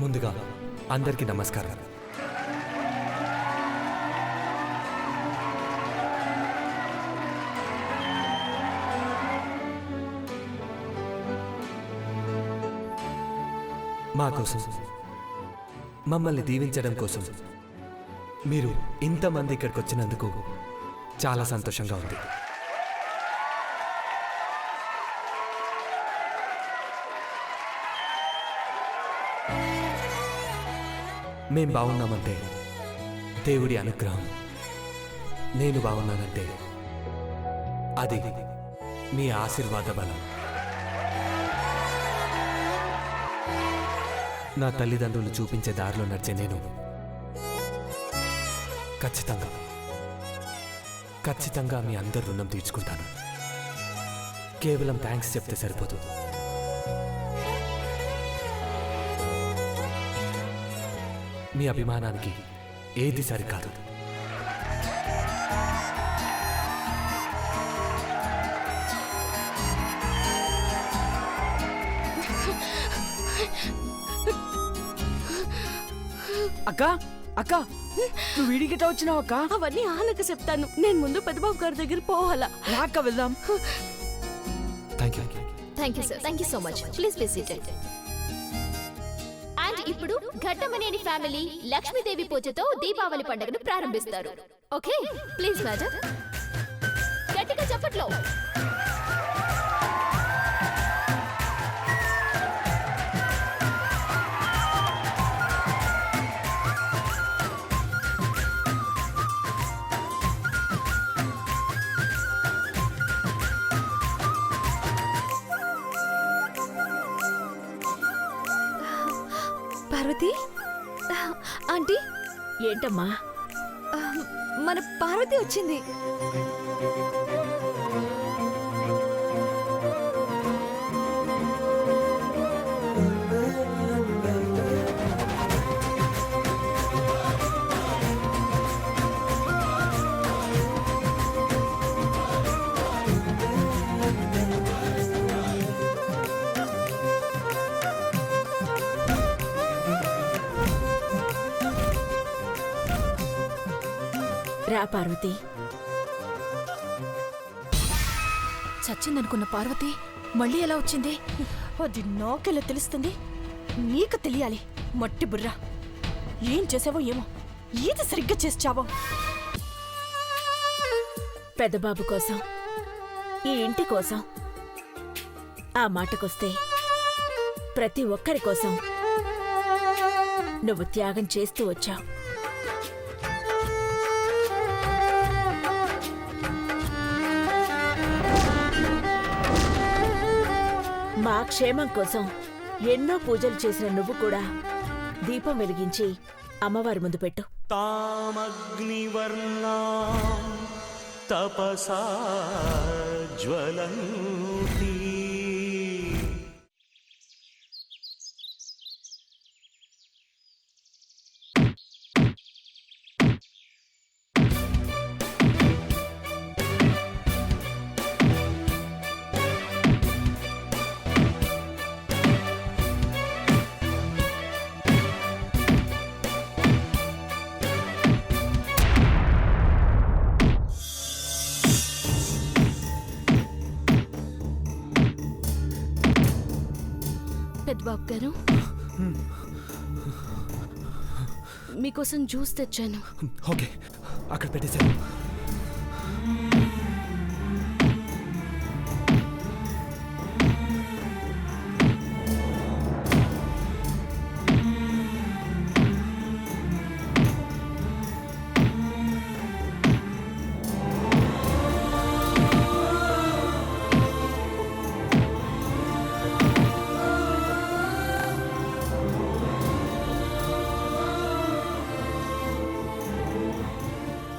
ముందుగా అందరికీ నమస్కారం. మా కోసం, మమ్మల్ని దీవించడం కోసం మీరు ఇంతమంది ఇక్కడికి వచ్చినందుకు చాలా సంతోషంగా ఉంది. మేం బాగున్నామంటే దేవుడి అనుగ్రహం, నేను బాగున్నానంటే అది మీ ఆశీర్వాద బలం. నా తల్లిదండ్రులు చూపించే దారిలో నడిచే నేను ఖచ్చితంగా మీ అందరి రుణం తీర్చుకుంటాను. కేవలం థ్యాంక్స్ చెప్తే సరిపోదు. మీ అభిమానానికి ఏది సరికాదు. అక్క అక్క నువ్వు వీడికిట వచ్చినావు అక్క? అవన్నీ ఆనక చెప్తాను. నేను ముందు పెద్దబాబు గారి దగ్గర పోవాలా? రాక వెళ్దాం. Thank you sir. Thank you so much. Please be seated. And ఇప్పుడు ఘట్టమనేని ఫ్యామిలీ లక్ష్మీదేవి పూజతో దీపావళి పండుగను ప్రారంభిస్తారు. ఓకే, ప్లీజ్ మేడం గట్టిగా చప్పట్లో. పార్వతి ఆంటీ. ఏంటమ్మా? మన పార్వతి వచ్చింది. రా పార్వతి. చచ్చిందనుకున్న పార్వతి మళ్ళీ ఎలా వచ్చింది? అది నాకెలా తెలుస్తుంది? నీకు తెలియాలి. మట్టి బుర్ర, ఏం చేసావో ఏమో. ఏది సరిగ్గా చేసావో? పెద్దబాబు కోసం, ఈ ఇంటి కోసం, ఆ మాటకొస్తే ప్రతి ఒక్కరి కోసం నువ్వు త్యాగం చేస్తూ వచ్చావు. మా క్షేమం కోసం ఎన్నో పూజలు చేసిన నువ్వు కూడా దీపం వెలిగించి అమ్మవారి ముందు పెట్టు. తామగ్నివర్ణా తపసా జ్వలంతి. పెద్దబాబు గారు, మీకోసం జ్యూస్ తెచ్చాను. ఓకే, అక్కడ పెట్టేశాను.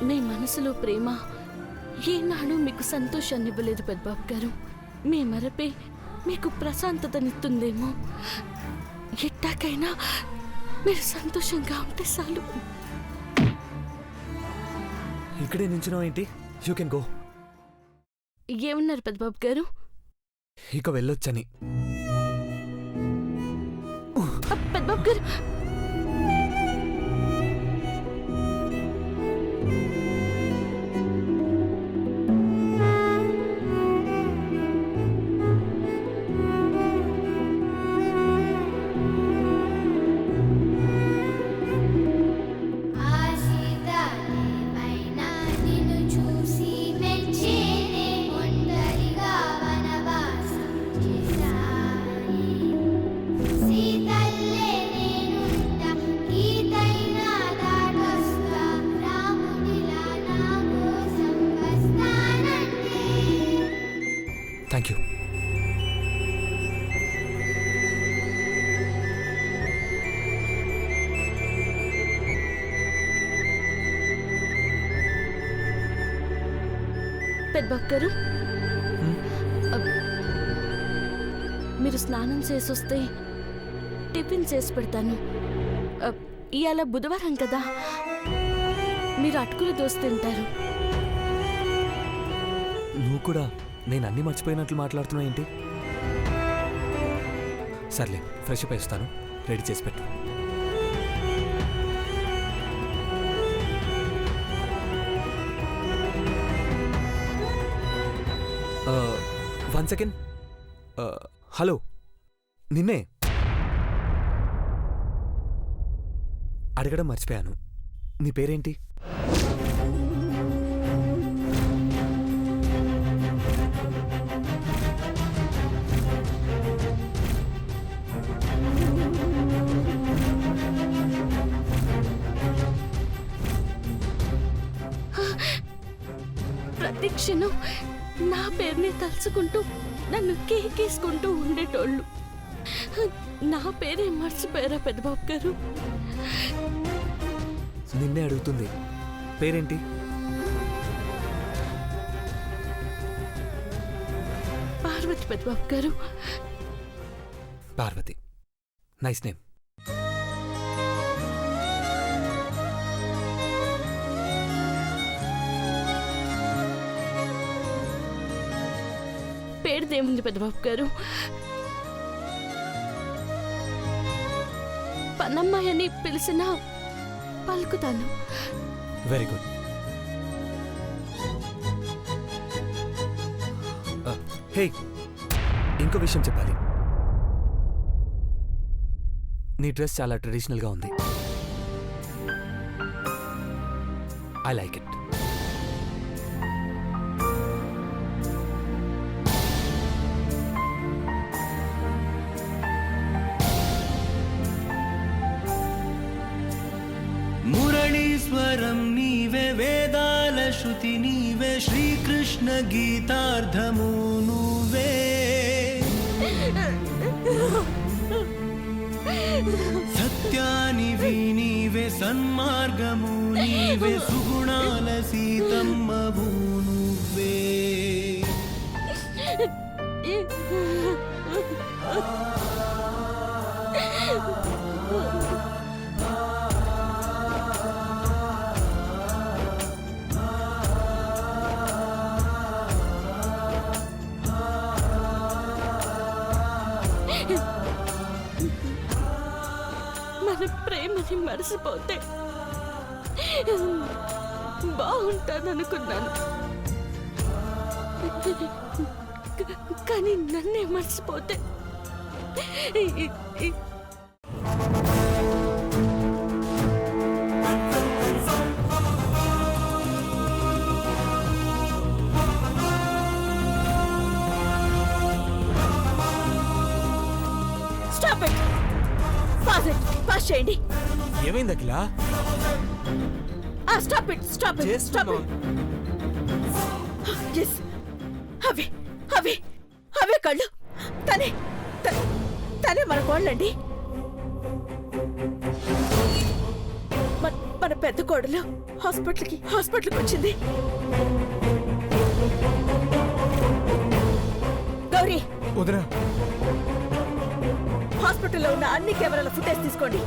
మీ మనసులో ప్రేమ ఏనాడు మీకు సంతోషాన్ని ఇవ్వలేదు పెద్దబాబు గారు. మీ మరపే మీకు ప్రశాంతతనిస్తుందేమో. ఎట్టాకైనా మీరు సంతోషంగా ఉంటే చాలు. ఇక్కడే నించున్నావు ఏంటి? You can go. ఏమన్నారు పెద్దబాబు గారు? ఇక వెళ్ళొచ్చని. పెద్దబాబు పెద్దబాబు గారు నిన్ను చూసి మెచ్చేనే ఒంటరిగా వనవాసం చేశానే సీతల్లే నేనుంట గీతైనా దాటొస్తా రాముడిలా నా కోసం వస్తానంటే థ్యాంక్ యూ. పెద్దబాబు గారు మీరు స్నానం చేసొస్తే టిఫిన్ చేసి పెడతాను. ఇవాళ బుధవారం కదా, మీరు అటుకులు దోశ తింటారు. నువ్వు కూడా నేను అన్నీ మర్చిపోయినట్లు మాట్లాడుతున్నావు ఏంటి? సర్లే, ఫ్రెష్ అప్ అయిస్తాను, రెడీ చేసి పెట్టు. One second. హలో, నిన్నే అడగడం మర్చిపోయాను. నీ పేరేంటి? ప్రతి క్షణం నా పేరుని తలుచుకుంటూ నన్ను కేకేసుకుంటూ ఉండేటోళ్ళు నా పేరే మర్చిపోయారా పెద్దబాబు గారు? నిన్నే అడుగుతుంది, పేరేంటి? పార్వతి పెద్దబాబు గారు. Parvati, nice name. పేరుదేముంది పెద్దబాబు గారు? పన్నమ్మాయి అని పిలిచినా పలుకుతాను. Very good. హే, ఇంకో విషయం చెప్పాలి. నీ డ్రెస్ చాలా ట్రెడిషనల్గా ఉంది. I like it. మురళీశ్వరం నీవే, వేదాల శృతి నీవే, శ్రీకృష్ణ గీతార్థము నువ్వే, సత్యానివి నీవే, సన్మార్గము నీవే, సుగుణాల సీతమ్మవు నువ్వే. మన ప్రేమని మర్చిపోతే బాగుంటాననుకున్నాను, కానీ నన్నే మర్చిపోతే స్టాప్ ఇట్. పాస్ చేయండి. ఏమైంది Akhila? Stop it, stop it, stop it. Yes, అవే అవే అవే కళ్ళు. తనే మన కోళ్ళండి. మన పెద్ద కోడలు హాస్పిటల్కి వచ్చింది. గౌరీ, వదినా, హాస్పిటల్లో ఉన్న అన్ని కెమెరాల ఫుటేజ్ తీసుకోండి.